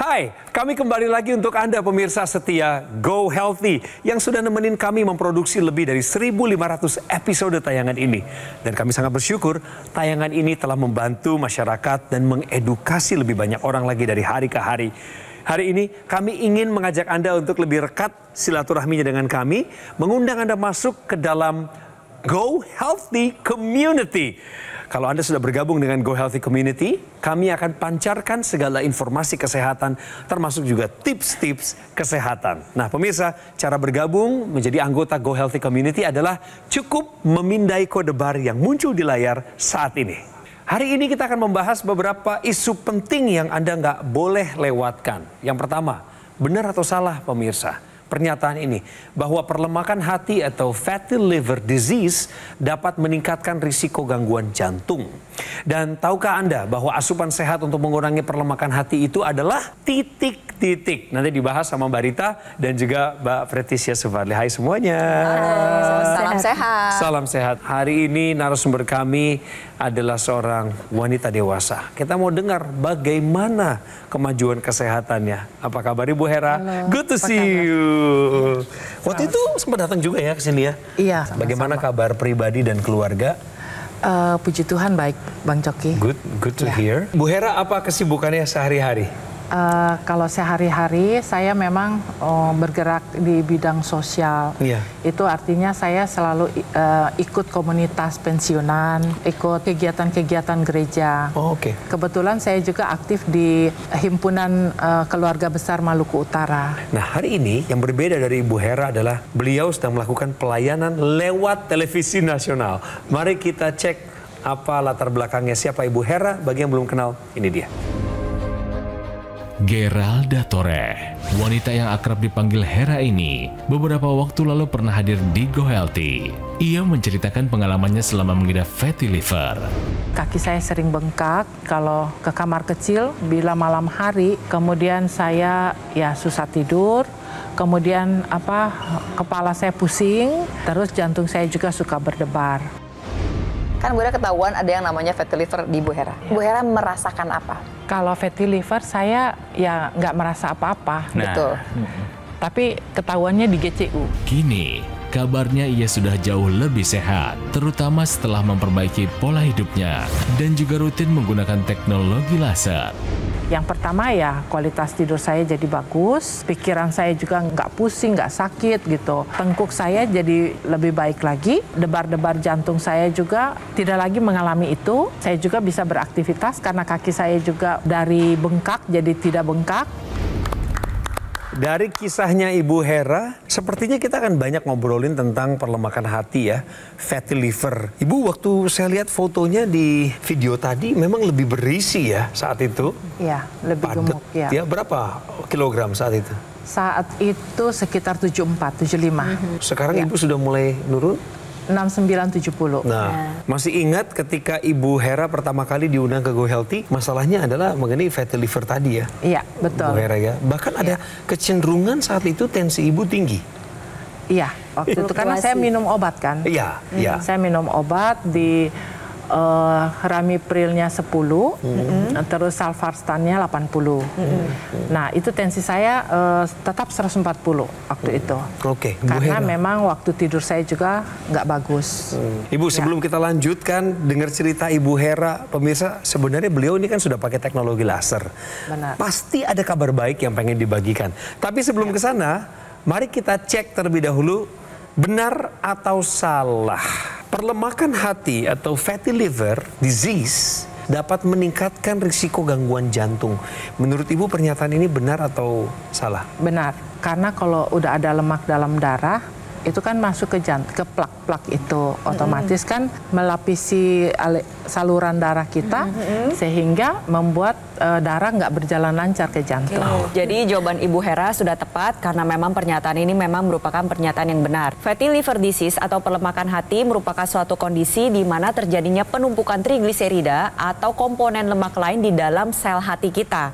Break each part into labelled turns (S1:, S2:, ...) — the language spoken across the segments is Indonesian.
S1: Hai, kami kembali lagi untuk Anda pemirsa setia Go Healthy yang sudah nemenin kami memproduksi lebih dari 1.500 episode tayangan ini. Dan kami sangat bersyukur tayangan ini telah membantu masyarakat dan mengedukasi lebih banyak orang lagi dari hari ke hari. Hari ini kami ingin mengajak Anda untuk lebih rekat silaturahminya dengan kami, mengundang Anda masuk ke dalam Go Healthy Community. Kalau Anda sudah bergabung dengan Go Healthy Community, kami akan pancarkan segala informasi kesehatan, termasuk juga tips-tips kesehatan. Nah pemirsa, cara bergabung menjadi anggota Go Healthy Community adalah cukup memindai kode bar yang muncul di layar saat ini. Hari ini kita akan membahas beberapa isu penting yang Anda nggak boleh lewatkan. Yang pertama, benar atau salah pemirsa? Pernyataan ini bahwa perlemakan hati atau fatty liver disease dapat meningkatkan risiko gangguan jantung. Dan tahukah Anda bahwa asupan sehat untuk mengurangi perlemakan hati itu adalah titik-titik. Nanti dibahas sama Mbak Rita dan juga Mbak Preticia Sufarli. Hai semuanya.
S2: Halo, salam sehat.
S1: Salam sehat. Hari ini narasumber kami adalah seorang wanita dewasa. Kita mau dengar bagaimana kemajuan kesehatannya. Apa kabar Ibu Hera?
S2: Halo.
S1: Good to see you. Waktu itu sempat datang juga ya ke sini ya?
S2: Iya.
S1: Bagaimana kabar pribadi dan keluarga?
S2: Puji Tuhan baik, Bang Coki.
S1: Good to hear. Bu Hera, apa kesibukannya sehari-hari?
S2: Kalau sehari-hari saya memang bergerak di bidang sosial.
S1: Iya.
S2: Itu artinya saya selalu ikut komunitas pensiunan, ikut kegiatan-kegiatan gereja.
S1: Oh, oke.
S2: Kebetulan saya juga aktif di Himpunan Keluarga Besar Maluku Utara.
S1: Nah, hari ini yang berbeda dari Ibu Hera adalah beliau sedang melakukan pelayanan lewat televisi nasional. Mari kita cek apa latar belakangnya, siapa Ibu Hera. Bagi yang belum kenal, ini dia.
S3: Geralda Torre, wanita yang akrab dipanggil Hera ini, beberapa waktu lalu pernah hadir di Go Healthy. Ia menceritakan pengalamannya selama mengidap fatty liver.
S2: Kaki saya sering bengkak kalau ke kamar kecil bila malam hari, kemudian saya ya susah tidur, kemudian kepala saya pusing, terus jantung saya juga suka berdebar.
S4: Kan Bu Hera ketahuan ada yang namanya fatty liver di Bu Hera. Bu Hera merasakan apa?
S2: Kalau fatty liver saya ya nggak merasa apa-apa.
S4: Nah. Betul.
S2: Tapi ketahuannya di GCU.
S3: Kini, kabarnya ia sudah jauh lebih sehat, terutama setelah memperbaiki pola hidupnya dan juga rutin menggunakan teknologi laser.
S2: Yang pertama ya kualitas tidur saya jadi bagus, pikiran saya juga nggak pusing, nggak sakit gitu. Tengkuk saya jadi lebih baik lagi, debar-debar jantung saya juga tidak lagi mengalami itu. Saya juga bisa beraktivitas karena kaki saya juga dari bengkak jadi tidak bengkak.
S1: Dari kisahnya Ibu Hera, sepertinya kita akan banyak ngobrolin tentang perlemakan hati ya, fatty liver. Ibu, waktu saya lihat fotonya di video tadi memang lebih berisi ya saat itu.
S2: Iya, lebih
S1: Padet,
S2: gemuk ya.
S1: ya. Berapa kilogram saat itu?
S2: Saat itu sekitar 74, 75.
S1: Sekarang
S2: ya.
S1: Ibu sudah mulai nurun?
S2: 69, 70.
S1: Nah, masih ingat ketika Ibu Hera pertama kali diundang ke Go Healthy, masalahnya adalah mengenai fatty liver tadi ya?
S2: Iya, betul.
S1: Bu Hera ya. Bahkan ada kecenderungan saat itu tensi Ibu tinggi.
S2: Iya, waktu itu karena saya minum obat kan.
S1: Iya, iya.
S2: Saya minum obat di Ramiprilnya 10, terus Salvarstannya 80. Nah, itu tensi saya tetap 140 waktu itu.
S1: Oke, Bu
S2: Karena
S1: Hera.
S2: memang waktu tidur saya juga nggak bagus.
S1: Ibu, sebelum kita lanjutkan dengar cerita Ibu Hera, pemirsa, sebenarnya beliau ini kan sudah pakai teknologi laser.
S2: Benar.
S1: Pasti ada kabar baik yang pengen dibagikan. Tapi sebelum ke sana, mari kita cek terlebih dahulu benar atau salah. Perlemakan hati atau fatty liver disease dapat meningkatkan risiko gangguan jantung. Menurut Ibu pernyataan ini benar atau salah?
S2: Benar, karena kalau udah ada lemak dalam darah, itu kan masuk ke plak-plak itu otomatis kan melapisi saluran darah kita sehingga membuat darah nggak berjalan lancar ke jantung.
S4: Jadi jawaban Ibu Hera sudah tepat karena memang pernyataan ini memang merupakan pernyataan yang benar. Fatty liver disease atau perlemakan hati merupakan suatu kondisi di mana terjadinya penumpukan trigliserida atau komponen lemak lain di dalam sel hati kita.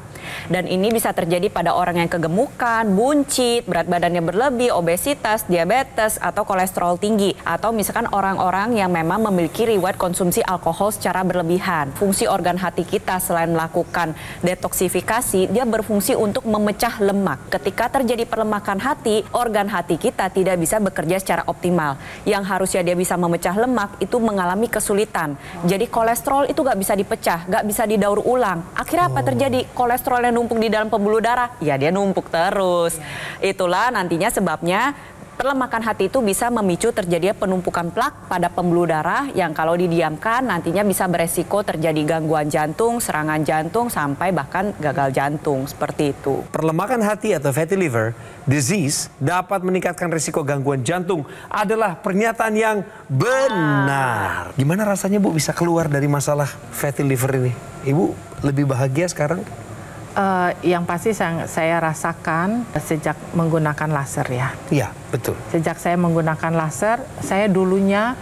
S4: Dan ini bisa terjadi pada orang yang kegemukan, buncit, berat badannya berlebih, obesitas, diabetes, atau kolesterol tinggi. Atau misalkan orang-orang yang memang memiliki riwayat konsumsi alkohol secara berlebihan. Fungsi organ hati kita selain melakukan detoksifikasi, dia berfungsi untuk memecah lemak. Ketika terjadi perlemakan hati, organ hati kita tidak bisa bekerja secara optimal. Yang harusnya dia bisa memecah lemak itu mengalami kesulitan. Jadi kolesterol itu nggak bisa dipecah, nggak bisa didaur ulang. Akhirnya apa terjadi? Kolesterol yang numpuk di dalam pembuluh darah, ya dia numpuk terus. Itulah nantinya sebabnya perlemakan hati itu bisa memicu terjadinya penumpukan plak pada pembuluh darah yang kalau didiamkan nantinya bisa beresiko terjadi gangguan jantung, serangan jantung, sampai bahkan gagal jantung, seperti itu.
S1: Perlemakan hati atau fatty liver disease dapat meningkatkan risiko gangguan jantung adalah pernyataan yang benar. Gimana rasanya Bu bisa keluar dari masalah fatty liver ini? Ibu lebih bahagia sekarang?
S2: Yang pasti saya rasakan sejak menggunakan laser ya.
S1: Iya, betul.
S2: Sejak saya menggunakan laser, saya dulunya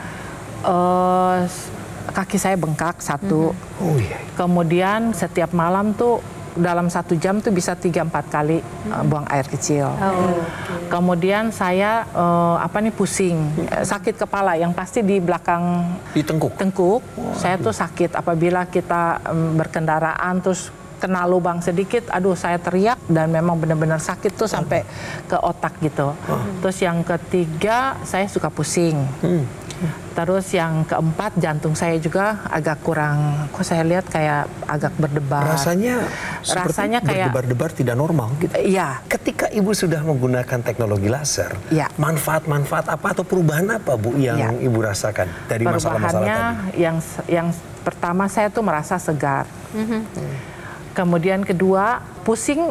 S2: kaki saya bengkak satu.
S1: Oh iya.
S2: Kemudian setiap malam tuh dalam 1 jam tuh bisa 3-4 kali buang air kecil. Kemudian saya pusing, sakit kepala yang pasti di belakang
S1: Di tengkuk.
S2: Saya tuh sakit apabila kita berkendaraan terus kena lubang sedikit, aduh saya teriak dan memang benar-benar sakit tuh sampai ke otak gitu. Terus yang ketiga saya suka pusing. Terus yang keempat jantung saya juga agak kurang, kok saya lihat kayak agak berdebar.
S1: Rasanya
S2: kayak
S1: berdebar-debar tidak normal gitu.
S2: Iya.
S1: Ketika Ibu sudah menggunakan teknologi laser,
S2: ya.
S1: manfaat-manfaat apa atau perubahan apa Bu yang Ibu rasakan dari masalah-masalah tadi?
S2: Yang pertama saya tuh merasa segar. Kemudian kedua, pusing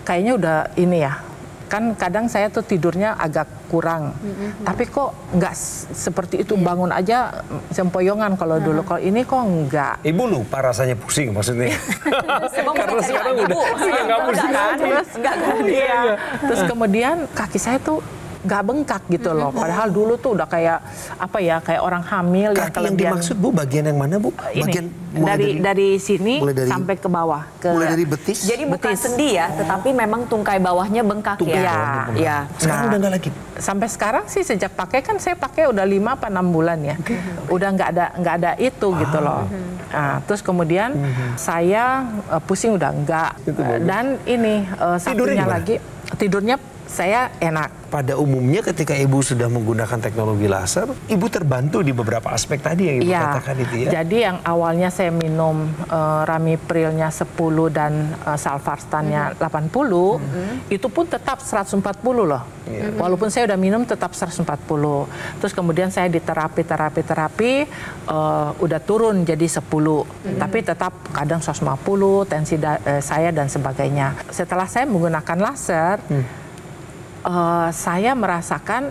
S2: kayaknya udah ini ya. Kan kadang saya tuh tidurnya agak kurang. Tapi kok nggak seperti itu, bangun aja sempoyongan kalau dulu. Kalau ini kok enggak.
S1: Ibu lupa rasanya pusing maksudnya.
S4: Karena sekarang udah
S1: nggak pusing lagi.
S2: Terus kemudian kaki saya tuh nggak bengkak gitu loh. Padahal dulu tuh udah kayak kayak orang hamil yang
S1: kelebihan. Yang dimaksud Bu bagian yang mana Bu? Bagian
S2: dari sini sampai ke bawah.
S1: Mulai dari betis?
S4: Jadi bukan sendi ya, tetapi memang tungkai bawahnya bengkak ya.
S1: Sekarang udah nggak lagi?
S2: Sampai sekarang sih sejak pakai kan saya pakai udah 5-6 bulan ya. Udah nggak ada itu gitu loh. Nah, terus kemudian saya pusing udah enggak. Dan ini satunya lagi tidurnya saya enak.
S1: Pada umumnya ketika Ibu sudah menggunakan teknologi laser, Ibu terbantu di beberapa aspek tadi yang Ibu katakan itu ya?
S2: Jadi yang awalnya saya minum Ramiprilnya 10 dan Salvarstannya 80, itu pun tetap 140 loh. Walaupun saya udah minum tetap 140. Terus kemudian saya di terapi udah turun jadi 10. Tapi tetap kadang 150, tensi saya dan sebagainya. Setelah saya menggunakan laser, saya merasakan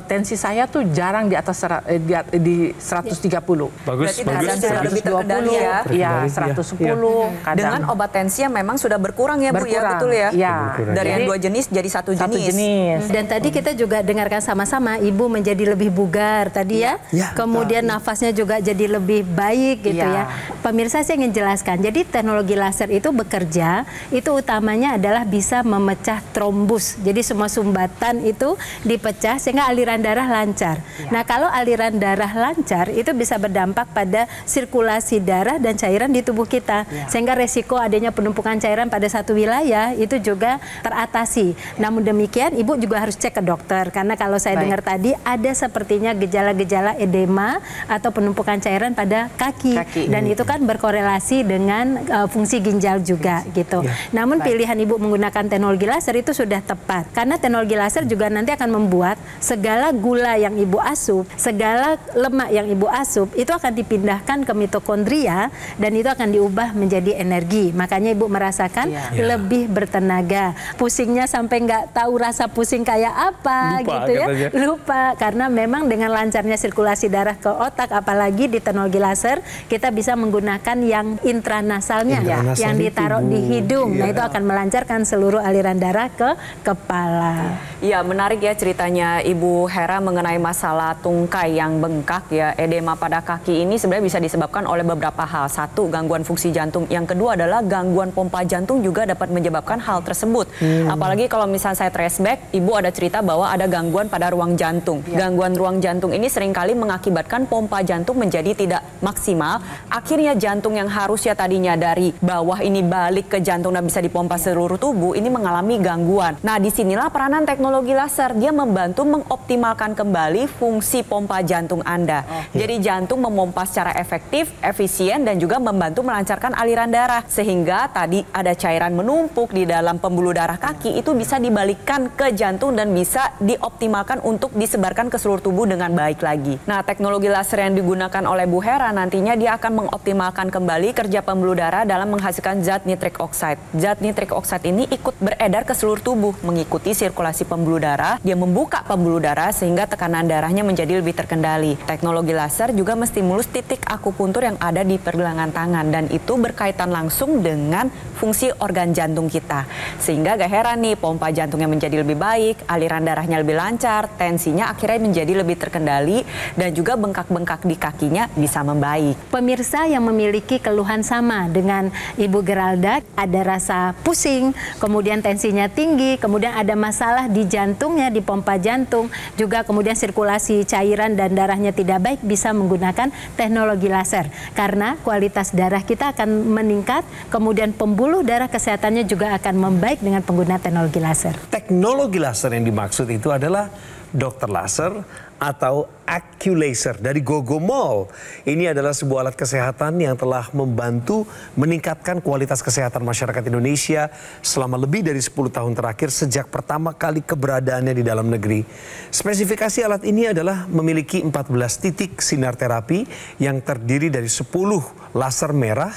S2: tensi saya tuh jarang di atas di 130.
S1: Bagus.
S4: Dan sudah lebih terkendali ya.
S2: Iya, 110 kadang.
S4: Dengan obat tensi yang memang sudah berkurang ya Bu ya, betul ya?
S2: Iya.
S4: Dari yang 2 jenis jadi satu jenis.
S5: Dan tadi kita juga dengarkan sama-sama Ibu menjadi lebih bugar tadi ya. Kemudian nafasnya juga jadi lebih baik gitu ya. Pemirsa saya ingin jelaskan. Jadi teknologi laser itu bekerja, itu utamanya adalah bisa memecah trombus. Jadi semua sumbatan itu dipecah sehingga aliran darah lancar. Nah, kalau aliran darah lancar itu bisa berdampak pada sirkulasi darah dan cairan di tubuh kita. Sehingga resiko adanya penumpukan cairan pada satu wilayah itu juga teratasi. Namun demikian Ibu juga harus cek ke dokter karena kalau saya dengar tadi ada sepertinya gejala-gejala edema atau penumpukan cairan pada kaki. Dan itu kan berkorelasi dengan fungsi ginjal juga gitu. Namun pilihan Ibu menggunakan teknologi laser itu sudah tepat. Karena teknologi laser juga nanti akan membuat segala gula yang Ibu asup, segala lemak yang Ibu asup itu akan dipindahkan ke mitokondria dan itu akan diubah menjadi energi. Makanya Ibu merasakan lebih bertenaga. Pusingnya sampai nggak tahu rasa pusing kayak apa gitu ya. Lupa karena memang dengan lancarnya sirkulasi darah ke otak, apalagi di teknologi laser kita bisa menggunakan yang intranasalnya yang ditaruh di hidung. Nah, itu akan melancarkan seluruh aliran darah ke kepala.
S4: Iya, menarik ya ceritanya Ibu Bu Hera mengenai masalah tungkai yang bengkak ya. Edema pada kaki ini sebenarnya bisa disebabkan oleh beberapa hal. Satu, gangguan fungsi jantung. Yang kedua adalah gangguan pompa jantung juga dapat menyebabkan hal tersebut. Apalagi kalau misalnya saya trace back, Ibu ada cerita bahwa ada gangguan pada ruang jantung. Gangguan ruang jantung ini seringkali mengakibatkan pompa jantung menjadi tidak maksimal. Akhirnya jantung yang harusnya tadinya dari bawah ini balik ke jantung dan bisa dipompa seluruh tubuh, ini mengalami gangguan. Nah, disinilah peranan teknologi laser. Dia membantu mengoptimalkan kembali fungsi pompa jantung Anda. Jadi jantung memompa secara efektif, efisien, dan juga membantu melancarkan aliran darah. Sehingga tadi ada cairan menumpuk di dalam pembuluh darah kaki, itu bisa dibalikkan ke jantung dan bisa dioptimalkan untuk disebarkan ke seluruh tubuh dengan baik lagi. Nah, teknologi laser yang digunakan oleh Bu Hera nantinya dia akan mengoptimalkan kembali kerja pembuluh darah dalam menghasilkan zat nitrik oxide. Zat nitrik oxide ini ikut beredar ke seluruh tubuh, mengikuti sirkulasi pembuluh darah. Dia membuka pembuluh darah sehingga tekanan darahnya menjadi lebih terkendali. Teknologi laser juga menstimulus titik akupuntur yang ada di pergelangan tangan, dan itu berkaitan langsung dengan fungsi organ jantung kita. Sehingga gak heran nih, pompa jantungnya menjadi lebih baik, aliran darahnya lebih lancar, tensinya akhirnya menjadi lebih terkendali, dan juga bengkak-bengkak di kakinya bisa membaik.
S5: Pemirsa yang memiliki keluhan sama dengan Ibu Geralda, ada rasa pusing, kemudian tensinya tinggi, kemudian ada masalah di jantungnya, di pompa jantung, juga kemudian sirkulasi cairan dan darahnya tidak baik, bisa menggunakan teknologi laser. Karena kualitas darah kita akan meningkat, kemudian pembuluh darah kesehatannya juga akan membaik dengan penggunaan teknologi laser.
S1: Teknologi laser yang dimaksud itu adalah dokter laser atau Acculaser dari Gogomol. Ini adalah sebuah alat kesehatan yang telah membantu meningkatkan kualitas kesehatan masyarakat Indonesia selama lebih dari 10 tahun terakhir sejak pertama kali keberadaannya di dalam negeri. Spesifikasi alat ini adalah memiliki 14 titik sinar terapi yang terdiri dari 10 laser merah,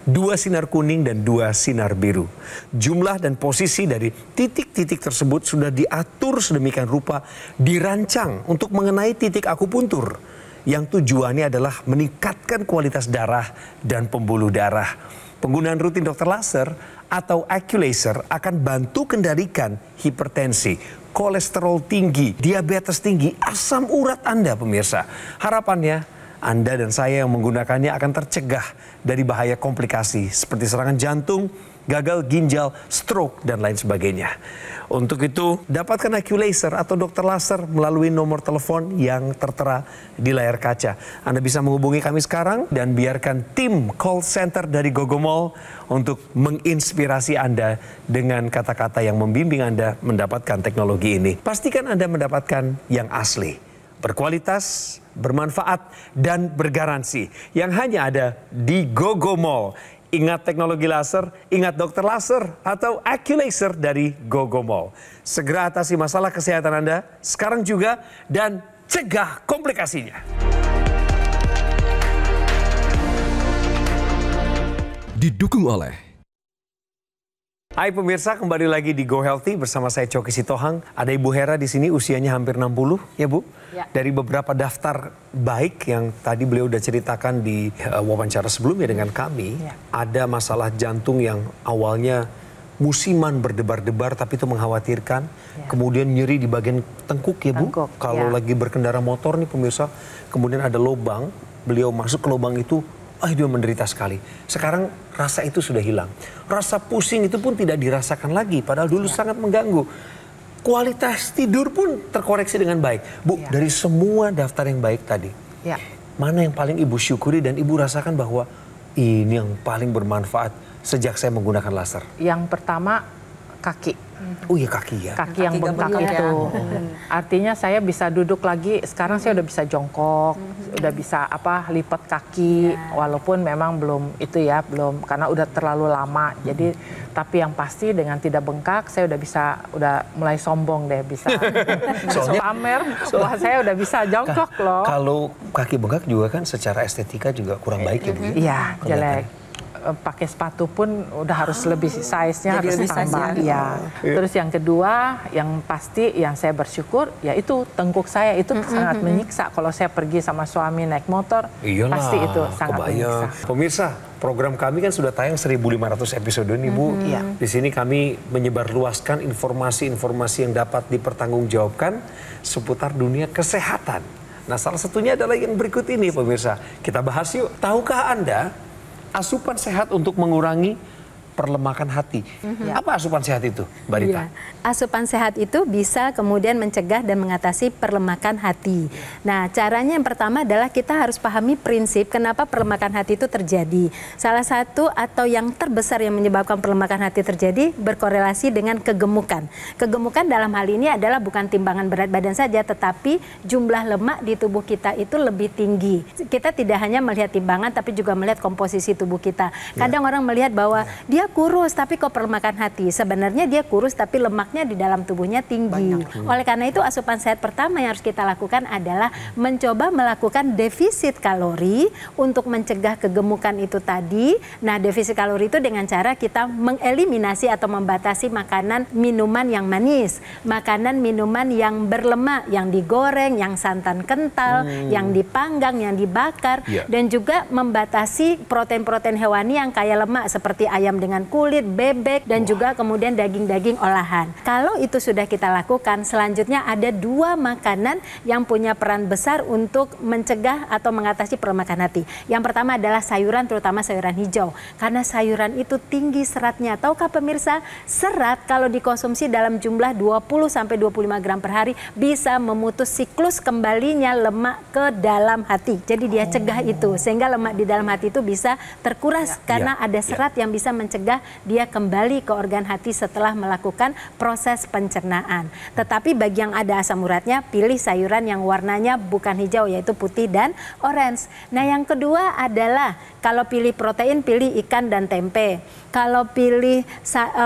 S1: 2 sinar kuning, dan 2 sinar biru. Jumlah dan posisi dari titik-titik tersebut sudah diatur sedemikian rupa, dirancang untuk mengenai titik akupuntur yang tujuannya adalah meningkatkan kualitas darah dan pembuluh darah. Penggunaan rutin dokter laser atau Acculaser akan bantu kendalikan hipertensi, kolesterol tinggi, diabetes tinggi, asam urat Anda, pemirsa. Harapannya Anda dan saya yang menggunakannya akan tercegah dari bahaya komplikasi seperti serangan jantung, gagal ginjal, stroke, dan lain sebagainya. Untuk itu, dapatkan Acculaser atau dokter laser melalui nomor telepon yang tertera di layar kaca. Anda bisa menghubungi kami sekarang dan biarkan tim call center dari Gogomol untuk menginspirasi Anda dengan kata-kata yang membimbing Anda mendapatkan teknologi ini. Pastikan Anda mendapatkan yang asli, berkualitas, bermanfaat, dan bergaransi yang hanya ada di Gogomol. Ingat teknologi laser, ingat dokter laser atau Acculaser dari Gogomol. Segera atasi masalah kesehatan Anda sekarang juga dan cegah komplikasinya.
S6: Didukung oleh
S1: Hai pemirsa, kembali lagi di Go Healthy bersama saya Coki Sitohang. Ada Ibu Hera di sini, usianya hampir 60 ya Bu. Ya. Dari beberapa daftar baik yang tadi beliau udah ceritakan di wawancara sebelumnya dengan kami, ada masalah jantung yang awalnya musiman berdebar-debar tapi itu mengkhawatirkan. Kemudian nyeri di bagian tengkuk ya Bu. Kalau lagi berkendara motor nih pemirsa, kemudian ada lubang, beliau masuk ke lubang itu, dia menderita sekali. Sekarang rasa itu sudah hilang. Rasa pusing itu pun tidak dirasakan lagi, padahal dulu sangat mengganggu. Kualitas tidur pun terkoreksi dengan baik. Bu, dari semua daftar yang baik tadi, mana yang paling Ibu syukuri dan Ibu rasakan bahwa ini yang paling bermanfaat sejak saya menggunakan laser?
S2: Yang pertama, kaki.
S1: Oh iya, kaki ya.
S2: Kaki yang bengkak itu. Artinya saya bisa duduk lagi, sekarang saya udah bisa jongkok, udah bisa lipat kaki, walaupun memang belum itu ya, belum karena udah terlalu lama. Jadi tapi yang pasti dengan tidak bengkak saya udah mulai sombong deh bisa. Pamer, wah saya udah bisa jongkok loh.
S1: Kalau kaki bengkak juga kan secara estetika juga kurang baik ya Bu?
S2: Iya, jelek. Pakai sepatu pun udah harus lebih size-nya harus tambah. Terus yang kedua, yang pasti yang saya bersyukur yaitu tengkuk saya itu sangat menyiksa kalau saya pergi sama suami naik motor. Iyalah, pasti itu sangat menyiksa.
S1: Pemirsa, program kami kan sudah tayang 1.500 episode nih Bu. Di sini kami menyebarluaskan informasi-informasi yang dapat dipertanggungjawabkan seputar dunia kesehatan. Nah, salah satunya adalah yang berikut ini pemirsa. Kita bahas yuk. Tahukah Anda asupan sehat untuk mengurangi perlemakan hati? Apa asupan sehat itu, Mbak Rita?
S5: Asupan sehat itu bisa kemudian mencegah dan mengatasi perlemakan hati. Nah, caranya yang pertama adalah kita harus pahami prinsip kenapa perlemakan hati itu terjadi. Salah satu atau yang terbesar yang menyebabkan perlemakan hati terjadi berkorelasi dengan kegemukan. Kegemukan dalam hal ini adalah bukan timbangan berat badan saja, tetapi jumlah lemak di tubuh kita itu lebih tinggi. Kita tidak hanya melihat timbangan, tapi juga melihat komposisi tubuh kita. Kadang orang melihat bahwa dia kurus tapi kok perlemakan hati. Sebenarnya dia kurus tapi lemaknya di dalam tubuhnya tinggi. Oleh karena itu asupan sehat pertama yang harus kita lakukan adalah mencoba melakukan defisit kalori untuk mencegah kegemukan itu tadi. Nah, defisit kalori itu dengan cara kita mengeliminasi atau membatasi makanan minuman yang manis, makanan minuman yang berlemak, yang digoreng, yang santan kental, yang dipanggang, yang dibakar, dan juga membatasi protein-protein hewani yang kaya lemak seperti ayam dengan kulit, bebek, dan juga kemudian daging-daging olahan. Kalau itu sudah kita lakukan, selanjutnya ada 2 makanan yang punya peran besar untuk mencegah atau mengatasi perlemakan hati. Yang pertama adalah sayuran, terutama sayuran hijau. Karena sayuran itu tinggi seratnya. Tahukah pemirsa, serat kalau dikonsumsi dalam jumlah 20-25 gram per hari bisa memutus siklus kembalinya lemak ke dalam hati. Jadi dia cegah itu, sehingga lemak di dalam hati itu bisa terkuras karena ada serat yang bisa mencegah dia kembali ke organ hati setelah melakukan proses pencernaan. Tetapi bagi yang ada asam uratnya, pilih sayuran yang warnanya bukan hijau, yaitu putih dan orange. Nah, yang kedua adalah kalau pilih protein, pilih ikan dan tempe. Kalau pilih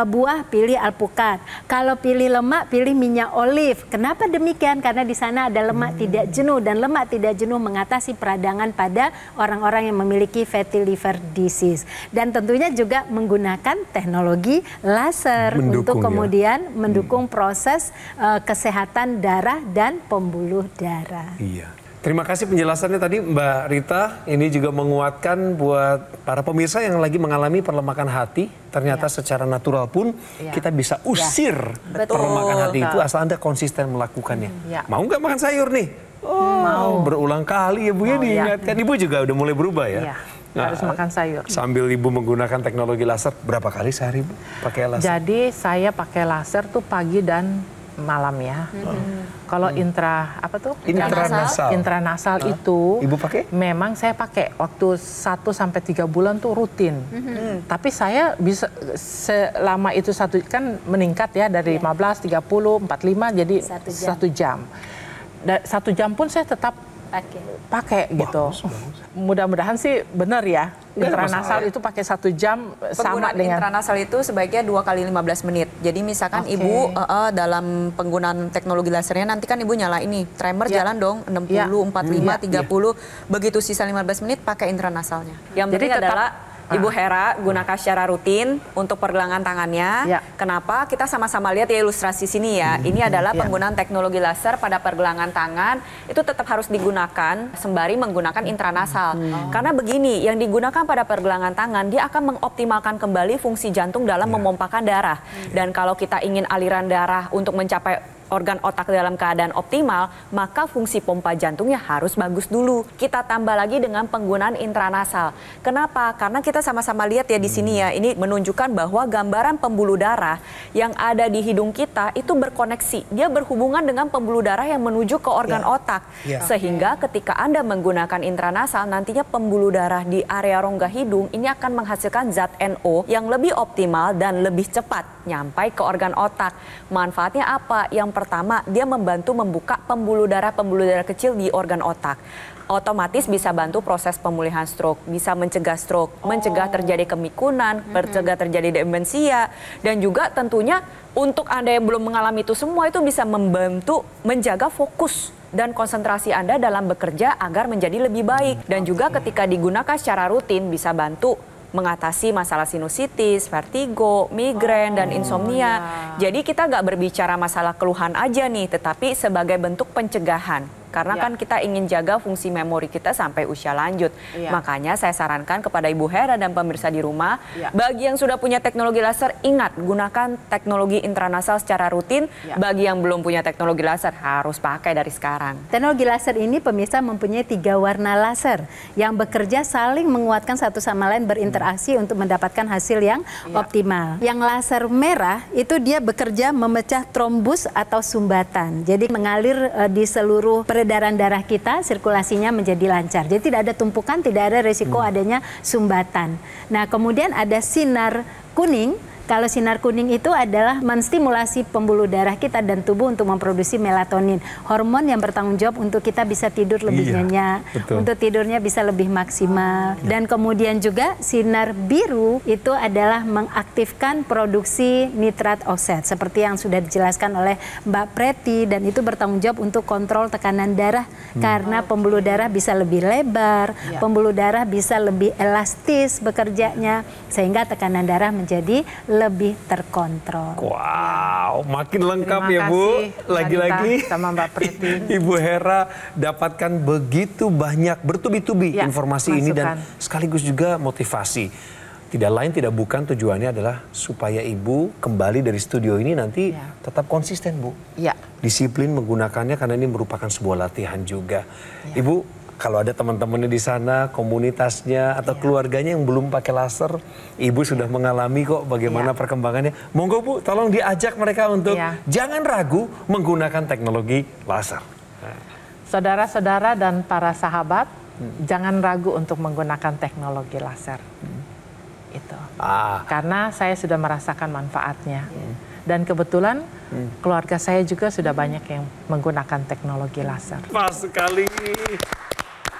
S5: buah, pilih alpukat. Kalau pilih lemak, pilih minyak olive. Kenapa demikian? Karena di sana ada lemak tidak jenuh, dan lemak tidak jenuh mengatasi peradangan pada orang-orang yang memiliki fatty liver disease. Dan tentunya juga menggunakan teknologi laser untuk kemudian mendukung proses kesehatan darah dan pembuluh darah.
S1: Iya. Terima kasih penjelasannya tadi Mbak Rita. Ini juga menguatkan buat para pemirsa yang lagi mengalami perlemakan hati. Ternyata secara natural pun kita bisa usir perlemakan hati itu asal Anda konsisten melakukannya. Mau nggak makan sayur nih? Mau. Berulang kali ya Bu ya diingatkan. Ibu juga udah mulai berubah ya?
S2: Harus makan sayur.
S1: Sambil Ibu menggunakan teknologi laser, berapa kali sehari Bu pakai laser?
S2: Jadi saya pakai laser tuh pagi dan malam ya. Kalau intranasal itu
S1: Ibu pakai?
S2: Memang saya pakai waktu 1-3 bulan tuh rutin. Tapi saya bisa selama itu kan meningkat ya dari 15, 30, 45 jadi 1 jam. 1 jam pun saya tetap pakai gitu. Mudah-mudahan sih benar ya. Intranasal itu pakai 1 jam sama dengan
S4: intranasal itu sebaiknya 2 kali 15 menit. Jadi misalkan Ibu dalam penggunaan teknologi lasernya nanti kan Ibu nyala ini tremor jalan dong 60, 45, 30. Begitu sisa 15 menit pakai intranasalnya. Yang penting adalah Ibu Hera gunakan secara rutin untuk pergelangan tangannya. Kenapa? Kita sama-sama lihat ya ilustrasi sini ya. Ini adalah penggunaan teknologi laser pada pergelangan tangan. Itu tetap harus digunakan sembari menggunakan intranasal. Karena begini, yang digunakan pada pergelangan tangan, dia akan mengoptimalkan kembali fungsi jantung dalam memompakan darah. Dan kalau kita ingin aliran darah untuk mencapai organ otak dalam keadaan optimal, maka fungsi pompa jantungnya harus bagus dulu. Kita tambah lagi dengan penggunaan intranasal. Kenapa? Karena kita sama-sama lihat ya di sini ya, ini menunjukkan bahwa gambaran pembuluh darah yang ada di hidung kita itu berkoneksi. Dia berhubungan dengan pembuluh darah yang menuju ke organ otak. Sehingga ketika Anda menggunakan intranasal, nantinya pembuluh darah di area rongga hidung ini akan menghasilkan zat NO yang lebih optimal dan lebih cepat nyampai ke organ otak. Manfaatnya apa? Yang pertama, dia membantu membuka pembuluh darah kecil di organ otak. Otomatis bisa bantu proses pemulihan stroke, bisa mencegah stroke, mencegah terjadi kemikunan, mencegah terjadi demensia, dan juga tentunya untuk Anda yang belum mengalami itu semua itu bisa membantu menjaga fokus dan konsentrasi Anda dalam bekerja agar menjadi lebih baik. Dan juga ketika digunakan secara rutin bisa bantu mengatasi masalah sinusitis, vertigo, migrain, dan insomnia. Jadi kita nggak berbicara masalah keluhan aja nih, tetapi sebagai bentuk pencegahan. Karena kan kita ingin jaga fungsi memori kita sampai usia lanjut. Makanya saya sarankan kepada Ibu Hera dan pemirsa di rumah, bagi yang sudah punya teknologi laser, ingat gunakan teknologi intranasal secara rutin. Bagi yang belum punya teknologi laser, harus pakai dari sekarang.
S5: Teknologi laser ini pemirsa mempunyai 3 warna laser yang bekerja saling menguatkan satu sama lain, berinteraksi untuk mendapatkan hasil yang optimal. Yang laser merah itu dia bekerja memecah trombus atau sumbatan. Jadi mengalir di seluruh peredaran darah kita, sirkulasinya menjadi lancar. Jadi tidak ada tumpukan, tidak ada resiko adanya sumbatan. Nah, kemudian ada sinar kuning. Kalau sinar kuning itu adalah menstimulasi pembuluh darah kita dan tubuh untuk memproduksi melatonin, hormon yang bertanggung jawab untuk kita bisa tidur lebih nyenyak, untuk tidurnya bisa lebih maksimal. Dan kemudian juga sinar biru itu adalah mengaktifkan produksi nitrat oksid, seperti yang sudah dijelaskan oleh Mbak Preti, dan itu bertanggung jawab untuk kontrol tekanan darah, karena pembuluh darah bisa lebih lebar, pembuluh darah bisa lebih elastis bekerjanya, sehingga tekanan darah menjadi lebih terkontrol.
S1: Wow, makin lengkap ya Bu. Lagi-lagi
S2: sama Mbak Preti.
S1: Ibu Hera dapatkan begitu banyak bertubi-tubi informasi ini dan sekaligus juga motivasi. Tidak lain tidak bukan tujuannya adalah supaya Ibu kembali dari studio ini nanti tetap konsisten Bu. Disiplin menggunakannya karena ini merupakan sebuah latihan juga. Ibu, kalau ada teman-temannya di sana, komunitasnya atau keluarganya yang belum pakai laser, Ibu sudah mengalami kok bagaimana perkembangannya. Monggo Bu, tolong diajak mereka untuk jangan ragu menggunakan teknologi laser.
S2: Saudara-saudara dan para sahabat, jangan ragu untuk menggunakan teknologi laser. Itu. Karena saya sudah merasakan manfaatnya. Dan kebetulan keluarga saya juga sudah banyak yang menggunakan teknologi laser.
S1: Pas sekali.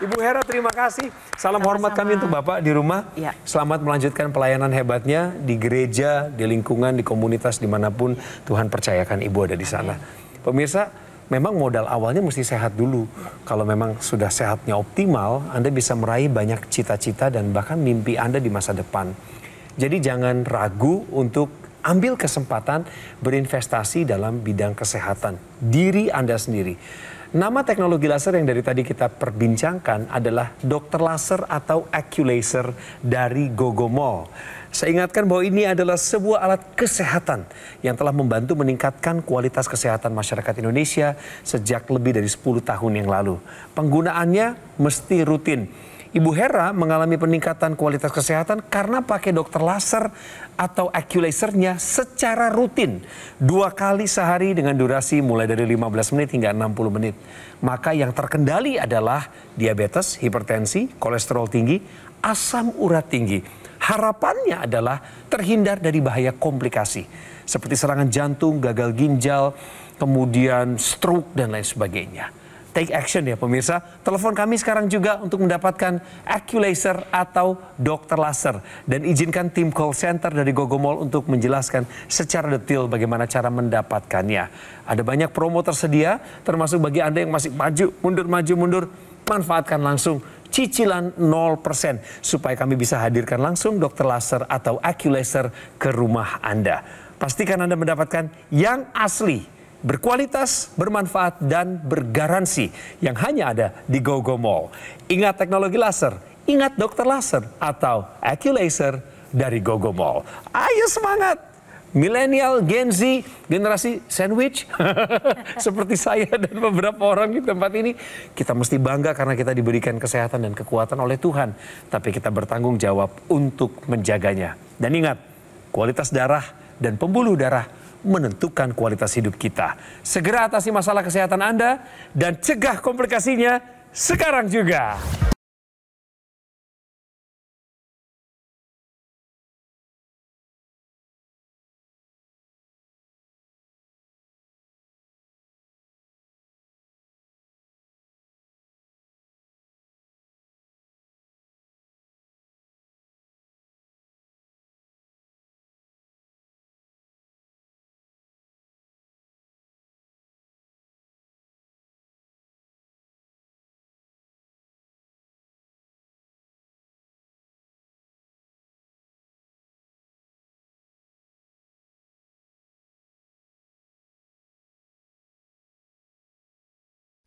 S1: Ibu Hera, terima kasih. Salam hormat kami untuk Bapak di rumah. Selamat melanjutkan pelayanan hebatnya di gereja, di lingkungan, di komunitas, dimanapun Tuhan percayakan Ibu ada di sana. Pemirsa, memang modal awalnya mesti sehat dulu. Kalau memang sudah sehatnya optimal, Anda bisa meraih banyak cita-cita dan bahkan mimpi Anda di masa depan. Jadi jangan ragu untuk ambil kesempatan berinvestasi dalam bidang kesehatan diri Anda sendiri. Nama teknologi laser yang dari tadi kita perbincangkan adalah Dr. Laser atau Acculaser dari Gogomall. Saya ingatkan bahwa ini adalah sebuah alat kesehatan yang telah membantu meningkatkan kualitas kesehatan masyarakat Indonesia sejak lebih dari 10 tahun yang lalu. Penggunaannya mesti rutin. Ibu Hera mengalami peningkatan kualitas kesehatan karena pakai dokter laser atau Acculasernya secara rutin. 2 kali sehari dengan durasi mulai dari 15 menit hingga 60 menit. Maka yang terkendali adalah diabetes, hipertensi, kolesterol tinggi, asam urat tinggi. Harapannya adalah terhindar dari bahaya komplikasi seperti serangan jantung, gagal ginjal, kemudian stroke dan lain sebagainya. Take action ya pemirsa. Telepon kami sekarang juga untuk mendapatkan Acculaser atau dokter laser. Dan izinkan tim call center dari Gogomall untuk menjelaskan secara detail bagaimana cara mendapatkannya. Ada banyak promo tersedia, termasuk bagi Anda yang masih maju mundur. Manfaatkan langsung cicilan 0% supaya kami bisa hadirkan langsung dokter laser atau Acculaser ke rumah Anda. Pastikan Anda mendapatkan yang asli, berkualitas, bermanfaat, dan bergaransi yang hanya ada di Gogomall. Ingat teknologi laser, ingat dokter laser atau Acculaser dari Gogomall. Ayo semangat! Milenial, Gen Z, generasi sandwich, seperti saya dan beberapa orang di tempat ini, kita mesti bangga karena kita diberikan kesehatan dan kekuatan oleh Tuhan. Tapi kita bertanggung jawab untuk menjaganya. Dan ingat, kualitas darah dan pembuluh darah menentukan kualitas hidup kita. Segera atasi masalah kesehatan Anda dan cegah komplikasinya sekarang juga.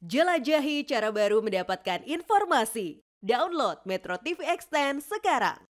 S7: Jelajahi cara baru mendapatkan informasi. Download Metro TV Extend sekarang.